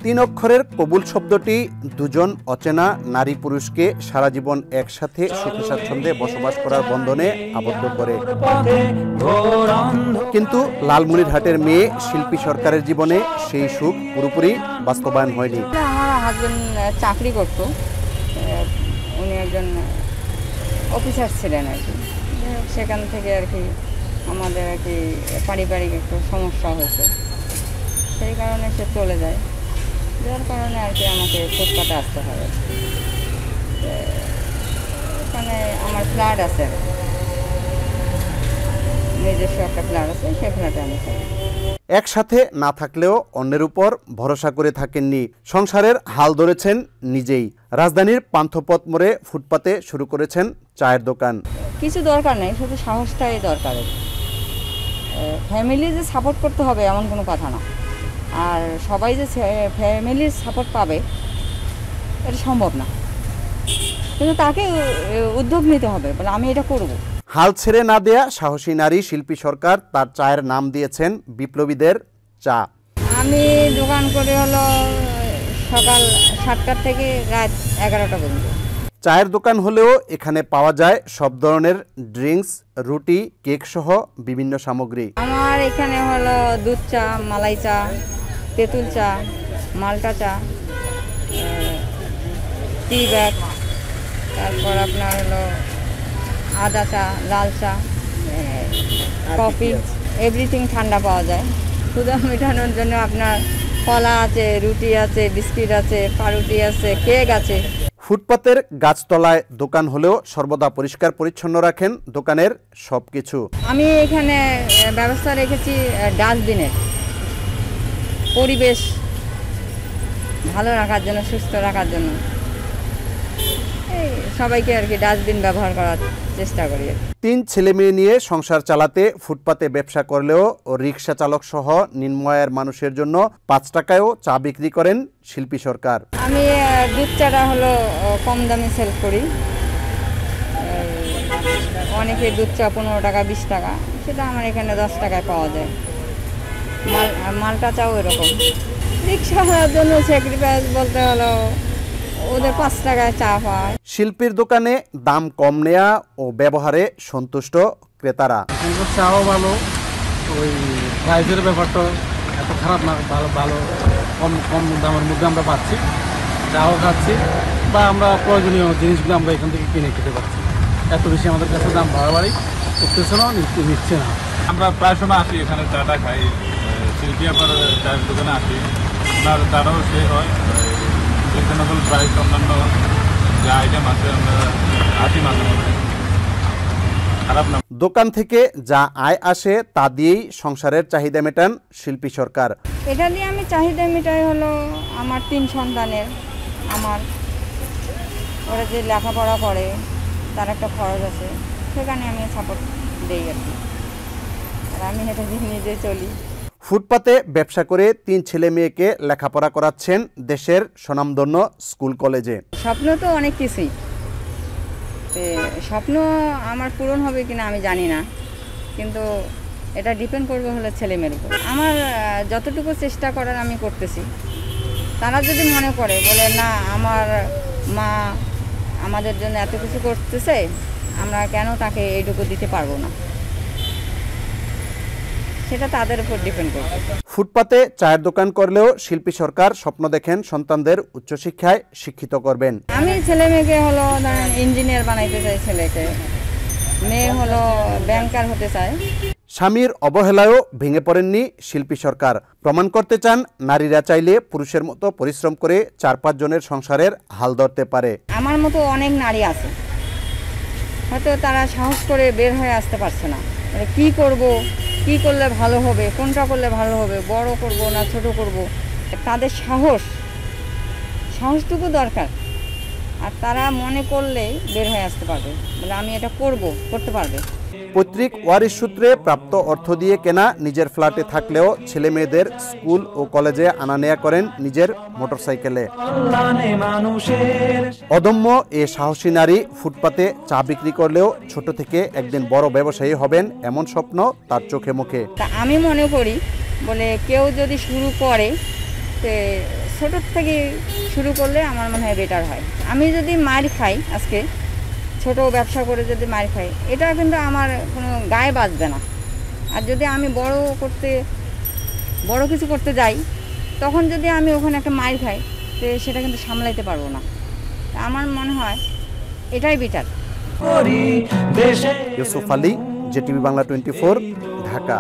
তিন অক্ষরের কবুল শব্দটি দুজন অচেনা নারী পুরুষকে সারা জীবন একসাথে সুখে স্বাচ্ছন্দ্যে বসবাস করার বন্ধনে আবদ্ধ করে। কিন্তু লালমনিরহাটের মেয়ে শিল্পী সরকারের জীবনে সেই সুখ পুরোপুরি বাস্তবায়ন হয়নি। আমার হাজবেন্ড চাকরি করতো, উনি একজন অফিসার ছিলেন আর কি। সেখান থেকে আর কি আমাদের আর কি পারিবারিক একটু সমস্যা হয়েছে, সেই কারণে সে চলে যায়। যার কারণে আর কি আমাকে ফুটপাতে আসতে হয়। এখানে আমার ফ্ল্যাট আছে, নিজস্ব একটা ফ্ল্যাট আছে, সেই ফ্ল্যাটে আমি থাকি। একসাথে না থাকলেও অন্যের উপর ভরসা করে থাকেননি, সংসারের হাল ধরেছেন নিজেই। রাজধানীর পান্থপথ মোড়ে ফুটপাতে শুরু করেছেন চায়ের দোকান। কিছু দরকার নেই, শুধু সাহসটাই দরকার। ফ্যামিলি যে সাপোর্ট করতে হবে এমন কোনো কথা না, আর সবাই যে ফ্যামিলির সাপোর্ট পাবে এটা সম্ভব না, কিন্তু তাকে উদ্যোগ নিতে হবে, বলে আমি এটা করব। হাল ছেড়ে না দেয়া সাহসী নারী শিল্পী সরকার তার চায়ের নাম দিয়েছেন বিপ্লবীদের চা। আমি দোকান করে হলো সকাল 7টার থেকে রাত 11টা পর্যন্ত। চায়ের দোকান হলেও এখানে পাওয়া যায় সব ধরনের ড্রিঙ্কস, রুটি, কেক সহ বিভিন্ন সামগ্রী। আমার এখানে হলো দুধ চা, মালাই চা, তেঁতুল চা, মাল্টা চা, টি ব্যাগ, তারপর আপনার হলো আদা চা, লাল চা, কফি, এভরিথিং ঠান্ডা পাওয়া যায়। ক্ষুধা মেটানোর জন্য আপনার কলা আছে, রুটি আছে, বিস্কিট আছে, পাউরুটি আছে, কেক আছে। ফুটপাতের গাছতলায় দোকান হলেও সর্বদা পরিষ্কার পরিচ্ছন্ন রাখেন দোকানের সবকিছু। আমি এখানে ব্যবস্থা রেখেছি ডাস্টবিনের, পরিবেশ ভালো রাখার জন্য, সুস্থ রাখার জন্য এই সবাইকে আর কি ডাস্টবিন ব্যবহার করার চেষ্টা করি। 3 ছেলে মেয়ে নিয়ে সংসার চালাতে ফুটপাতে ব্যবসা করলেও রিক্সা চালক সহ নিম্ন আয়ের মানুষের জন্য 5 টাকায়ও চা বিক্রি করেন শিল্পী সরকার। আমি দুধ চাটা হলো কম দামে সেল করি। অনেকে দুধ চা 15 টাকা, 20 টাকা, সেটা আমার এখানে 10 টাকায় পাওয়া যায়। মাল্টা চাও এরকম। রিক্সা হওয়ার জন্য স্যাক্রিফাইস বলতে হলো ওদের 5 টাকায় চা পায়। শিল্পীর দোকানে দাম কম নেয়া ও ব্যবহারে সন্তুষ্ট ক্রেতারা। চাও ভালো, ওই প্রাইসের ব্যাপারটা এত খারাপ না, ভালো ভালো কম কম দামের মধ্যে আমরা পাচ্ছি, চাও খাচ্ছি, বা আমরা প্রয়োজনীয় জিনিসগুলো আমরা এখান থেকে কিনে খেতে পারছি। এত বেশি আমাদের কাছে দাম বাড়াবাড়ি করতেছে না, নিচ্ছে না। আমরা প্রায় সময় আসি এখানে চাটা খাই, শিল্পী আবার চায়ের দোকানে আসি, আপনার চাটাও সে হয় রিজনেবল প্রাইস। অন্যান্য যে আইটেম আছে আমরা আসি মাঝে মাঝে, খারাপ না। দোকান থেকে যা আয় আসে তা দিয়েই সংসারের চাহিদা মেটান শিল্পী সরকার। এটা দিয়ে আমি চাহিদা মেটাই হলো আমার 3 সন্তানের, আমার ওরা যে লেখাপড়া করে তার একটা খরচ আছে, সেখানে আমি সাপোর্ট দিই আর কি, আর আমি এটা দিয়ে নিজে চলি। ফুটপাতে ব্যবসা করে 3 ছেলে মেয়েকে লেখাপড়া করাচ্ছেন দেশের স্বনামধন্য স্কুল কলেজে। স্বপ্ন তো অনেক কিছুই, স্বপ্ন আমার পূরণ হবে কিনা আমি জানি না, কিন্তু এটা ডিপেন্ড করবে হলো ছেলেমেয়ের উপর। আমার যতটুকু চেষ্টা করার আমি করতেছি। তারা যদি মনে করে বলে না আমার মা আমাদের জন্য এত কিছু করতেছে, আমরা কেন তাকে এইটুকু দিতে পারবো না, সেটা তাদের উপর ডিপেন্ড করবে। ফুটপাতে চায়ের দোকান করলেও শিল্পী সরকার স্বপ্ন দেখেন সন্তানদের উচ্চশিক্ষায় শিক্ষিত করবেন। আমি ছেলে মেয়েকে হলো ধরেন ইঞ্জিনিয়ার বানাইতে চাই, ছেলেকে, মেয়ে হলো ব্যাংকার হতে চায়। স্বামীর অবহেলায়ও ভেঙে পড়েননি শিল্পী সরকার। প্রমাণ করতে চান নারীরা চাইলে পুরুষের মতো পরিশ্রম করে 4-5 জনের সংসারের হাল ধরতে পারে। আমার মতো অনেক নারী আছে, হয়তো তারা সাহস করে বের হয়ে আসতে পারছে না, মানে কী করব, কী করলে ভালো হবে, কোনটা করলে ভালো হবে, বড় করব না ছোট করব। তাদের সাহসটুকু দরকার, আর তারা মনে করলেই বের হয়ে আসতে পারবে, বলে আমি এটা করতে পারবে। পৈতৃক ওয়ারিশ সূত্রে প্রাপ্ত অর্থ দিয়ে কেনা নিজের ফ্ল্যাটে থাকলেও ছেলে মেয়েদের স্কুল ও কলেজে আনা নেয়া করেন নিজের মোটরসাইকেলে। অদম্য এ সাহসী নারী ফুটপাতে চা বিক্রি করলেও ছোট থেকে একদিন বড় ব্যবসায়ী হবেন এমন স্বপ্ন তার চোখে মুখে। তা আমি মনে করি বলে কেউ যদি শুরু করে ছোটোর থেকে শুরু করলে আমার মনে হয় বেটার হয়। আমি যদি মার খাই আজকে, ছোট ব্যবসা করে যদি মার খাই, এটা কিন্তু আমার কোনো গায়ে বাজবে না। আর যদি আমি বড় কিছু করতে যাই, তখন যদি আমি ওখানে একটা মার খাই, তো সেটা কিন্তু সামলাইতে পারবো না। আমার মনে হয় এটাই বেটার। ইউসুফ আলী, জেটিভি বাংলা 24, ঢাকা।